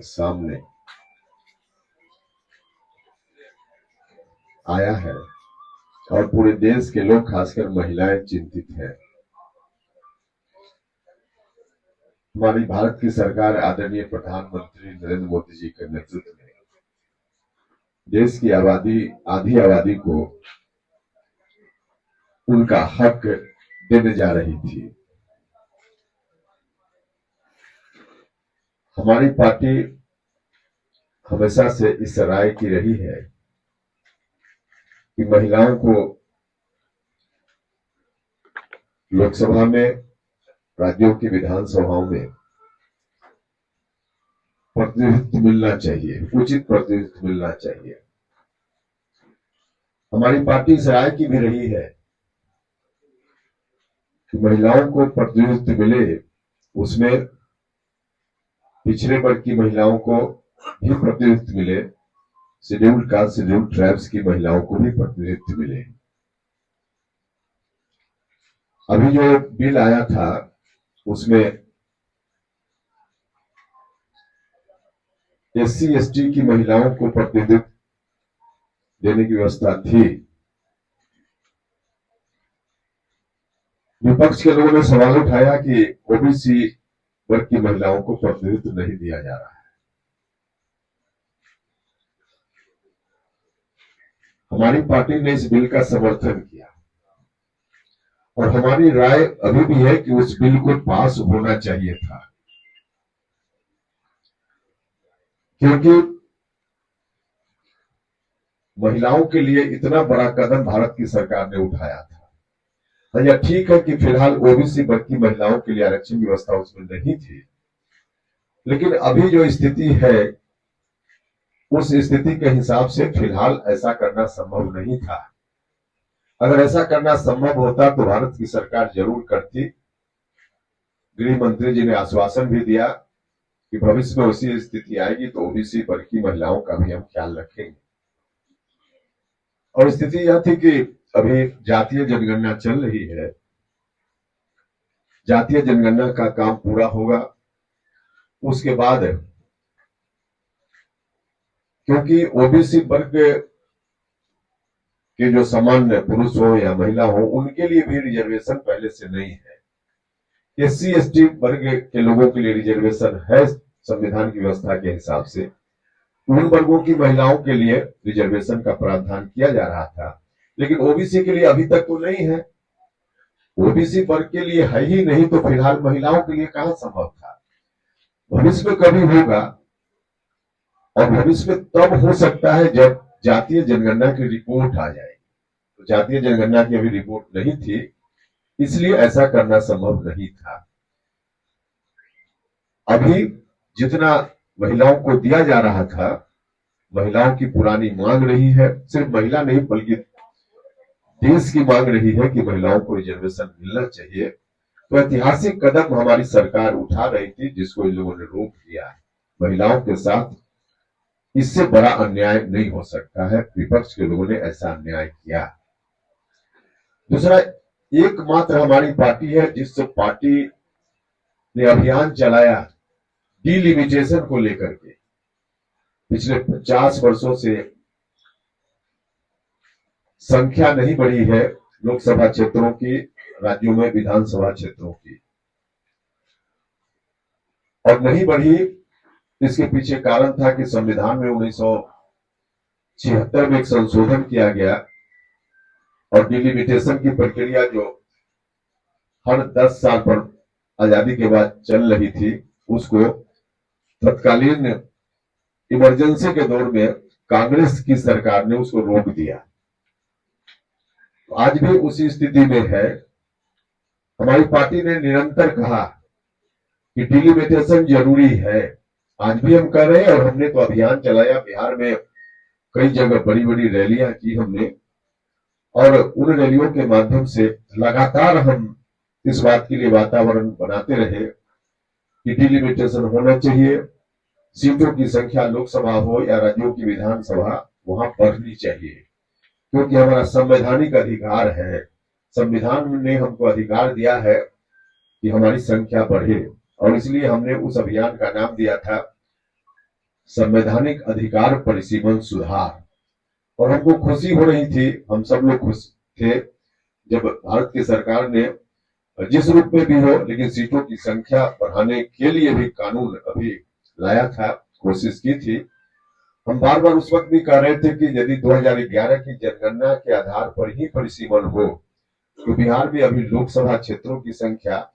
सामने आया है और पूरे देश के लोग, खासकर महिलाएं, चिंतित हैं। हमारी भारत की सरकार आदरणीय प्रधानमंत्री नरेंद्र मोदी जी के नेतृत्व में देश की आधी आबादी को उनका हक देने जा रही थी। हमारी पार्टी हमेशा से इस राय की रही है कि महिलाओं को लोकसभा में, राज्यों की विधानसभाओं में प्रतिनिधित्व मिलना चाहिए, उचित प्रतिनिधित्व मिलना चाहिए। हमारी पार्टी इस राय की भी रही है कि महिलाओं को प्रतिनिधित्व मिले, उसमें पिछड़े वर्ग की महिलाओं को भी प्रतिनिधित्व मिले, शेड्यूल्ड कास्ट, शेड्यूल्ड ट्राइब्स की महिलाओं को भी प्रतिनिधित्व मिले। अभी जो बिल आया था उसमें एससी एसटी की महिलाओं को प्रतिनिधित्व देने की व्यवस्था थी। विपक्ष के लोगों ने सवाल उठाया कि ओबीसी वर्ग की महिलाओं को प्रतिनिधित्व नहीं दिया जा रहा है। हमारी पार्टी ने इस बिल का समर्थन किया और हमारी राय अभी भी है कि उस बिल को पास होना चाहिए था, क्योंकि महिलाओं के लिए इतना बड़ा कदम भारत की सरकार ने उठाया था। यह ठीक है कि फिलहाल ओबीसी वर्ग की महिलाओं के लिए आरक्षण व्यवस्था उसमें नहीं थी, लेकिन अभी जो स्थिति है उस स्थिति के हिसाब से फिलहाल ऐसा करना संभव नहीं था। अगर ऐसा करना संभव होता तो भारत की सरकार जरूर करती। गृह मंत्री जी ने आश्वासन भी दिया कि भविष्य में ऐसी स्थिति आएगी तो ओबीसी वर्ग की महिलाओं का भी हम ख्याल रखेंगे। और स्थिति यह थी कि अभी जातीय जनगणना चल रही है। जातीय जनगणना का काम पूरा होगा, उसके बाद क्योंकि ओबीसी वर्ग के जो सामान्य पुरुष हो या महिला हो उनके लिए भी रिजर्वेशन पहले से नहीं है। एससी एसटी वर्ग के लोगों के लिए रिजर्वेशन है संविधान की व्यवस्था के हिसाब से। उन वर्गों की महिलाओं के लिए रिजर्वेशन का प्रावधान किया जा रहा था, लेकिन ओबीसी के लिए अभी तक तो नहीं है। ओबीसी वर्ग के लिए है ही नहीं तो फिलहाल महिलाओं के लिए कहां संभव था। भविष्य में कभी होगा और भविष्य में तब हो सकता है जब जातीय जनगणना की रिपोर्ट आ जाएगी। तो जातीय जनगणना की अभी रिपोर्ट नहीं थी, इसलिए ऐसा करना संभव नहीं था। अभी जितना महिलाओं को दिया जा रहा था, महिलाओं की पुरानी मांग रही है, सिर्फ महिला नहीं बल्कि देश की मांग रही है कि महिलाओं को रिजर्वेशन मिलना चाहिए। तो ऐतिहासिक कदम हमारी सरकार उठा रही थी, जिसको इन लोगों ने रोक दिया। महिलाओं के साथ इससे बड़ा अन्याय नहीं हो सकता है। विपक्ष के लोगों ने ऐसा अन्याय किया। दूसरा, एकमात्र हमारी पार्टी है जिस पार्टी ने अभियान चलाया डिलिमिटेशन को लेकर के। पिछले 50 वर्षों से संख्या नहीं बढ़ी है लोकसभा क्षेत्रों की, राज्यों में विधानसभा क्षेत्रों की, और नहीं बढ़ी। इसके पीछे कारण था कि संविधान में 1976 में एक संशोधन किया गया और डिलिमिटेशन की प्रक्रिया जो हर 10 साल पर आजादी के बाद चल रही थी, उसको तत्कालीन इमरजेंसी के दौर में कांग्रेस की सरकार ने उसको रोक दिया। तो आज भी उसी स्थिति में है। हमारी पार्टी ने निरंतर कहा कि डिलिमिटेशन जरूरी है। आज भी हम कर रहे हैं और हमने तो अभियान चलाया। बिहार में कई जगह बड़ी बड़ी रैलियां की हमने और उन रैलियों के माध्यम से लगातार हम इस बात के लिए वातावरण बनाते रहे कि डिलिमिटेशन होना चाहिए। सीटों की संख्या लोकसभा हो या राज्यों की विधानसभा, वहां बढ़नी चाहिए, क्योंकि हमारा संवैधानिक अधिकार है। संविधान ने हमको अधिकार दिया है कि हमारी संख्या बढ़े, और इसलिए हमने उस अभियान का नाम दिया था संवैधानिक अधिकार परिसीमन सुधार। और हमको खुशी हो रही थी, हम सब लोग खुश थे जब भारत की सरकार ने जिस रूप में भी हो लेकिन सीटों की संख्या बढ़ाने के लिए भी कानून अभी लाया था, कोशिश की थी। हम बार बार उस वक्त भी कह रहे थे कि यदि 2011 की जनगणना के आधार पर ही परिसीमन हो तो बिहार में अभी लोकसभा क्षेत्रों की संख्या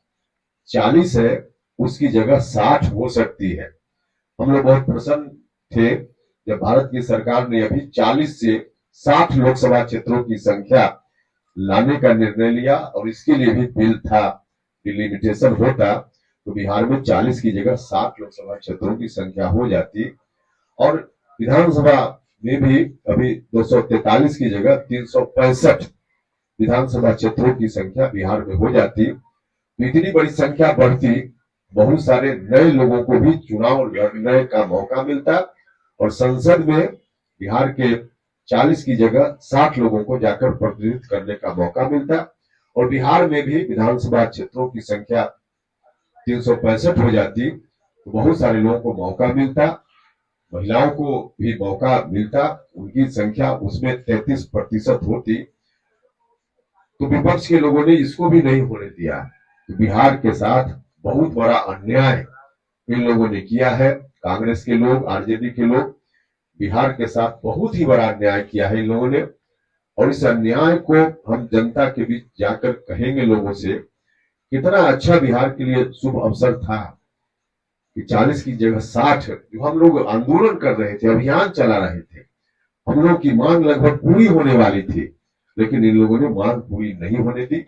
40 है, उसकी जगह 60 हो सकती है। हम लोग बहुत प्रसन्न थे जब भारत की सरकार ने अभी 40 से 60 लोकसभा क्षेत्रों की संख्या लाने का निर्णय लिया, और इसके लिए भी बिल था। डिलिमिटेशन होता तो बिहार में 40 की जगह 60 लोकसभा क्षेत्रों की संख्या हो जाती, और विधानसभा में भी अभी 243 की जगह 365 विधानसभा क्षेत्रों की संख्या बिहार में हो जाती। तो इतनी बड़ी संख्या बढ़ती, बहुत सारे नए लोगों को भी चुनाव लड़ने का मौका मिलता, और संसद में बिहार के 40 की जगह 60 लोगों को जाकर प्रतिनिधित्व करने का मौका मिलता, और बिहार में भी विधानसभा क्षेत्रों की संख्या 365 हो जाती तो बहुत सारे लोगों को मौका मिलता, महिलाओं को भी मौका मिलता, उनकी संख्या उसमें 33% होती। तो विपक्ष के लोगों ने इसको भी नहीं होने दिया। तो बिहार के साथ बहुत बड़ा अन्याय इन लोगों ने किया है। कांग्रेस के लोग, आरजेडी के लोग बिहार के साथ बहुत ही बड़ा अन्याय किया है इन लोगों ने, और इस अन्याय को हम जनता के बीच जाकर कहेंगे लोगों से। कितना अच्छा बिहार के लिए शुभ अवसर था कि 40 की जगह 60, जो हम लोग आंदोलन कर रहे थे, अभियान चला रहे थे, हम लोग की मांग लगभग पूरी होने वाली थी, लेकिन इन लोगों ने मांग पूरी नहीं होने दी।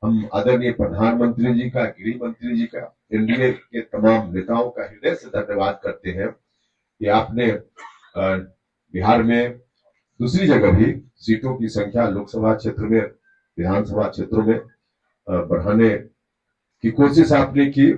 हम आदरणीय प्रधानमंत्री जी का, गृह मंत्री जी का, एनडीए के तमाम नेताओं का हृदय से धन्यवाद करते हैं कि आपने बिहार में दूसरी जगह भी सीटों की संख्या लोकसभा क्षेत्र में, विधानसभा क्षेत्रों में बढ़ाने की कोशिश आपने की।